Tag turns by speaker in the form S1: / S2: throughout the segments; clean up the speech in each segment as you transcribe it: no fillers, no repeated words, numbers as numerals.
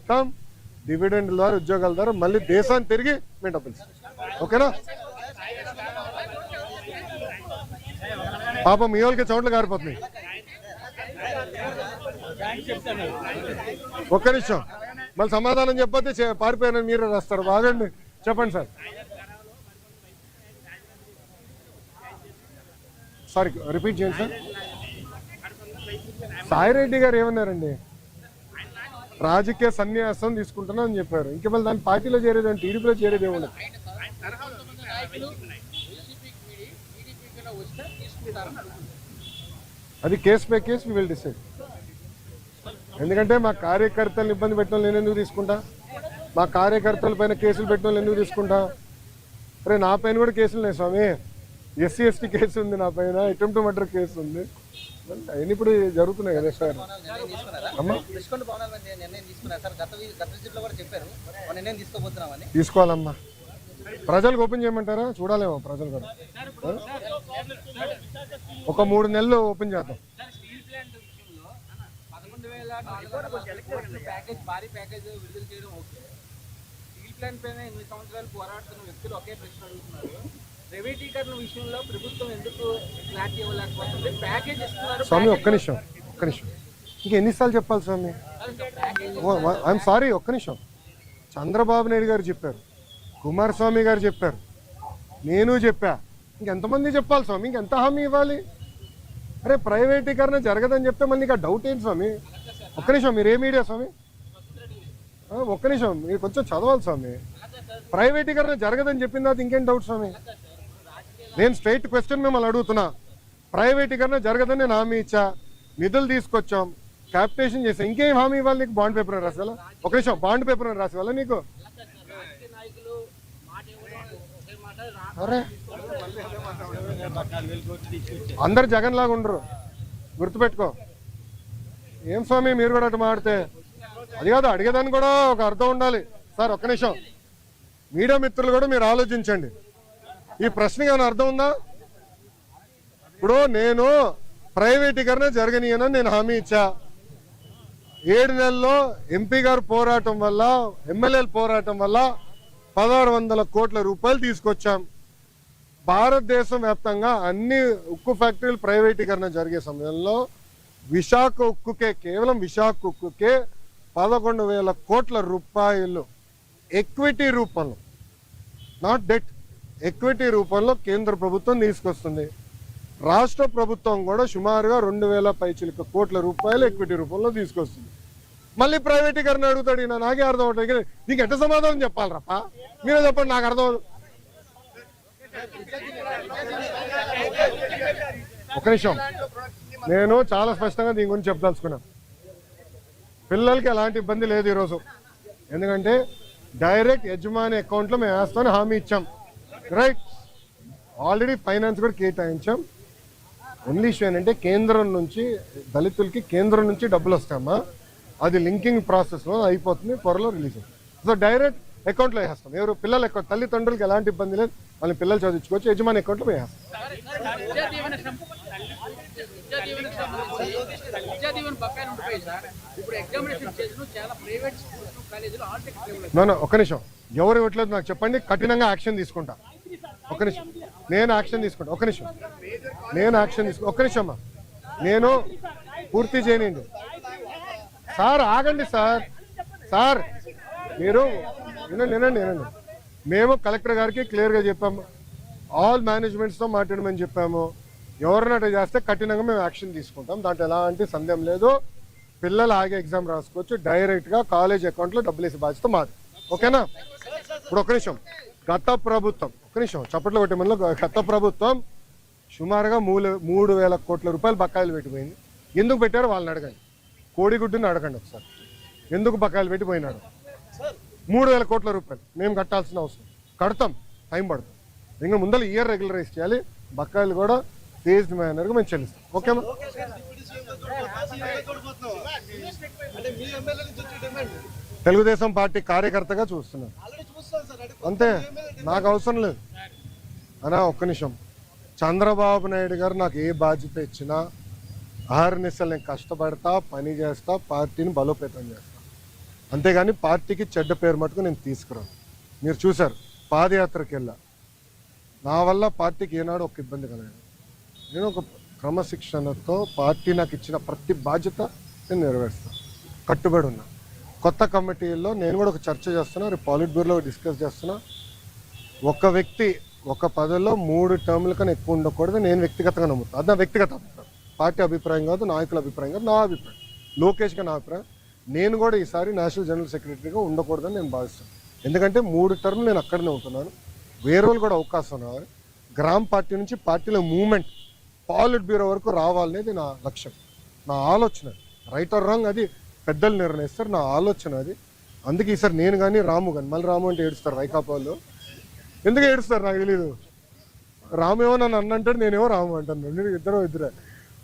S1: ఇస్తాం, డివిడెండ్ ద్వారా ఉద్యోగాల ద్వారా మళ్ళీ దేశాన్ని తిరిగి మేము డబ్బులు ఇస్తాం. ఓకేనా? పాపం మీ వాళ్ళకి చోట్ల కారిపోతున్నాయి. ఒక్క నిమిషం, మళ్ళీ సమాధానం చెప్పొద్దు, పారిపోయిన మీరే రాస్తారు. బాగండి, చెప్పండి సార్. సారీ, రిపీట్ చేయండి సార్. సాయిరెడ్డి గారు ఏమన్నారండి? రాజకీయ సన్యాసం తీసుకుంటున్నా అని చెప్పారు. ఇంకా మళ్ళీ దాని పార్టీలో చేరేది అంటే టీడీపీలో చేరేది ఏమన్నా? అది case by case we will decide. ఎందుకంటే మా కార్యకర్తలను ఇబ్బంది పెట్టడం నేను ఎందుకు తీసుకుంటా? మా కార్యకర్తల పైన కేసులు పెట్టడం ఎందుకు తీసుకుంటా? అరే నా పైన కూడా కేసులు ఉన్నాయి స్వామి. ఎస్సీ ఎస్టీ కేసు ఉంది నా పైన, అటెంప్ట్ మర్డర్ కేసు ఉంది. అవన్నీ ఇప్పుడు జరుగుతున్నాయి కదా సార్. తీసుకోవాలమ్మా. ప్రజలకు ఓపెన్ చేయమంటారా? చూడాలేమో ప్రజలు కూడా. ఒక 3 నెలలు ఓపెన్ చేద్దాం. స్వామి ఒక్క నిమిషం, ఇంకా ఎన్నిసార్లు చెప్పాలి స్వామి? ఐఎమ్ సారీ, ఒక్క నిమిషం. చంద్రబాబు నాయుడు గారు చెప్పారు, కుమారస్వామి గారు చెప్పారు, నేను చెప్పా. ఇంకెంతమంది చెప్పాలి స్వామి? ఇంకెంత హామీ ఇవ్వాలి? అరే ప్రైవేటీకరణ జరగదని చెప్తే మళ్ళీ ఇంకా డౌట్ ఏంటి స్వామి? ఒక్క నిమిషం, మీరు ఏ మీడియా స్వామి? ఒక్క నిమిషం, మీరు కొంచెం చదవాలి స్వామి. ప్రైవేటీకరణ జరగదని చెప్పిన తర్వాత ఇంకేం డౌట్ స్వామి? నేను స్ట్రైట్ క్వశ్చన్ మిమ్మల్ని అడుగుతున్నా. ప్రైవేటీకరణ జరగదని నేను హామీ ఇచ్చా, నిధులు తీసుకొచ్చాం, క్యాపిటేషన్ చేసాం, ఇంకేం హామీ ఇవ్వాలి నీకు? బాండ్ పేపర్ రాసేవాళ్ళ? ఒక నిమిషం, బాండ్ పేపర్ రాసేవాళ్ళ నీకు? అరే అందరు జగన్ లాగా ఉండరు, గుర్తుపెట్టుకో. ఏం స్వామి మీరు కూడా అటు మాడితే? అది కాదు, అడిగేదాన్ని కూడా ఒక అర్థం ఉండాలి సార్. ఒక్క నిమిషం, మీడియా మిత్రులు కూడా మీరు ఆలోచించండి. ఈ ప్రశ్నకి ఏమైనా అర్థం ఉందా? ఇప్పుడు నేను ప్రైవేటీకరణ జరగనీయనని నేను హామీ ఇచ్చా. 7 నెలల్లో ఎంపీ గారు పోరాటం వల్ల, ఎమ్మెల్యేల పోరాటం వల్ల 1600 కోట్ల రూపాయలు తీసుకొచ్చాం. భారతదేశం వ్యాప్తంగా అన్ని ఉక్కు ఫ్యాక్టరీలు ప్రైవేటీకరణ జరిగే సమయంలో విశాఖ ఉక్కుకే, కేవలం విశాఖ ఉక్కుకే 11,000 కోట్ల రూపాయలు ఎక్విటీ రూపంలో, నాట్ డెట్, ఎక్విటీ రూపంలో కేంద్ర ప్రభుత్వం తీసుకొస్తుంది. రాష్ట్ర ప్రభుత్వం కూడా సుమారుగా 2,000 పైచిలక కోట్ల రూపాయలు ఎక్విటీ రూపంలో తీసుకొస్తుంది. మళ్ళీ ప్రైవేటీకరణ అడుగుతాడు. నాకే అర్థం అవుతుంది. నీకు ఎట్ట సమాధానం చెప్పాలి రప్ప? మీరే చెప్పండి, నాకు అర్థం. ఒక నిమిషం, నేను చాలా స్పష్టంగా దీని గురించి చెప్పదలుచుకున్నాను. పిల్లలకి ఎలాంటి ఇబ్బంది లేదు ఈరోజు. ఎందుకంటే డైరెక్ట్ యజమాని అకౌంట్లో మేము వేస్తామని హామీ ఇచ్చాం. రైట్, ఆల్రెడీ ఫైనాన్స్ కూడా కేటాయించాం. ఓన్లీ ఇష్యూ ఏంటంటే కేంద్రం నుంచి దళితులకి కేంద్రం నుంచి డబ్బులు వస్తామా, అది లింకింగ్ ప్రాసెస్లో అయిపోతుంది, త్వరలో రిలీజ్ అవుతుంది. సో డైరెక్ట్ అకౌంట్లో వేస్తాం. ఎవరు పిల్లల అకౌంట్, తల్లిదండ్రులకి ఎలాంటి ఇబ్బంది లేదు, వాళ్ళ పిల్లలు చదివించుకోవచ్చు, యజమాని అకౌంట్లో వేస్తాం. ఒక్క నిమిషం, ఎవరు ఇవ్వట్లేదు నాకు చెప్పండి, కఠినంగా యాక్షన్ తీసుకుంటా. ఒక్క నిమిషం, నేను యాక్షన్ తీసుకుంటా. ఒక్క నిమిషం, నేను యాక్షన్ తీసుకుంటా. ఒక్క నిమిషం అమ్మా, నేను పూర్తి చేయనండి సార్. ఆగండి సార్. సార్ మీరు వినండి. మేము కలెక్టర్ గారికి క్లియర్గా చెప్పాము, ఆల్ మేనేజ్మెంట్స్తో మాట్లాడమని చెప్పాము. ఎవరినట్టు చేస్తే కఠినంగా మేము యాక్షన్ తీసుకుంటాం, దాంట్లో ఎలాంటి సందేహం లేదు. పిల్లలు ఆగే ఎగ్జామ్ రాసుకోవచ్చు, డైరెక్ట్గా కాలేజ్ అకౌంట్లో డబ్బులు వేసే బాధ్యత మాది. ఓకేనా? ఇప్పుడు ఒక నిమిషం, గత ప్రభుత్వం, ఒక నిమిషం చప్పట్లు కొట్టే మనలో, గత ప్రభుత్వం సుమారుగా 3,000 కోట్ల రూపాయలు బకాయిలు పెట్టిపోయింది. ఎందుకు పెట్టారో వాళ్ళని అడగండి, కోడిగుడ్డుని అడగండి ఒకసారి. ఎందుకు బకాయిలు పెట్టిపోయినాడు? 3,000 కోట్ల రూపాయలు మేము కట్టాల్సిన అవసరం, కడతాం, టైం పడుతుంది. ఇంకా ముందర ఇయర్ రెగ్యులరైజ్ చేయాలి, బకాయిలు కూడా ఫేజ్డ్ మేనర్గా మేము చెల్లిస్తాం. ఓకేమా? తెలుగుదేశం పార్టీ కార్యకర్తగా చూస్తున్నాను అంతే, నాకు అవసరం లేదు అన్నా. ఒక్క నిమిషం, చంద్రబాబు నాయుడు గారు నాకు ఏ బాధ్యత ఇచ్చినా అహర్నిశలు నేను కష్టపడతా, పని చేస్తా, పార్టీని బలోపేతం చేస్తా. అంతేగాని పార్టీకి చెడ్డ పేరు మటుకు నేను తీసుకురాను. మీరు చూశారు పాదయాత్రకి వెళ్ళా, నా వల్ల పార్టీకి ఏనాడు ఒక ఇబ్బంది కలగదు. నేను ఒక క్రమశిక్షణతో పార్టీ నాకు ఇచ్చిన ప్రతి బాధ్యత నేను నెరవేరుస్తాను, కట్టుబడి ఉన్నా. కొత్త కమిటీల్లో నేను కూడా ఒక చర్చ చేస్తున్నా, రేపు పాలిట్ బ్యూరోలో డిస్కస్ చేస్తున్నా. ఒక వ్యక్తి ఒక పదవిలో 3 టర్ముల కన్నా ఎక్కువ ఉండకూడదు నేను వ్యక్తిగతంగా నమ్ముతాను. అది నా వ్యక్తిగత అభిప్రాయం, పార్టీ అభిప్రాయం కాదు, నాయకుల అభిప్రాయం కాదు, నా అభిప్రాయం, లోకేష్గా నా అభిప్రాయం. నేను కూడా ఈసారి నేషనల్ జనరల్ సెక్రటరీగా ఉండకూడదని నేను భావిస్తాను. ఎందుకంటే 3 టర్ములు నేను అక్కడనే ఉంటున్నాను, వేరే వాళ్ళు కూడా అవకాశం రావాలి. గ్రామ పార్టీ నుంచి పార్టీలో మూవ్మెంట్ పాలిట్ బ్యూరో వరకు రావాలనేది నా లక్ష్యం, నా ఆలోచన. రైట్ ఆర్ రాంగ్ అది పెద్దలు నిర్ణయిస్తారు, నా ఆలోచన అది. అందుకే ఈసారి నేను కానీ రాము కానీ, మళ్ళీ రాము అంటే ఏడుస్తారు వైకాపా వాళ్ళు. ఎందుకు ఏడుస్తారు నాకు తెలీదు. రాము ఏమో నన్ను అన్నంటాడు, నేనేమో రాము అంటాను, ఇద్దరే.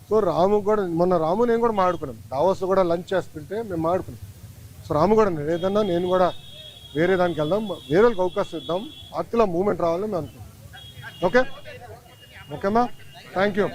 S1: సో రాము కూడా మొన్న రాము నేను కూడా మాడుకున్నాం, దావోస్లో కూడా లంచ్ చేస్తుంటే మేము మాడుకున్నాం. సో రాము కూడా ఏదన్నా నేను కూడా వేరే దానికి వెళ్దాం, వేరే వాళ్ళకి అవకాశం ఇద్దాం, పార్టీలో మూవ్మెంట్ రావాలని మేము అనుకుంటాం. ఓకేమ్మా, థ్యాంక్ యూ.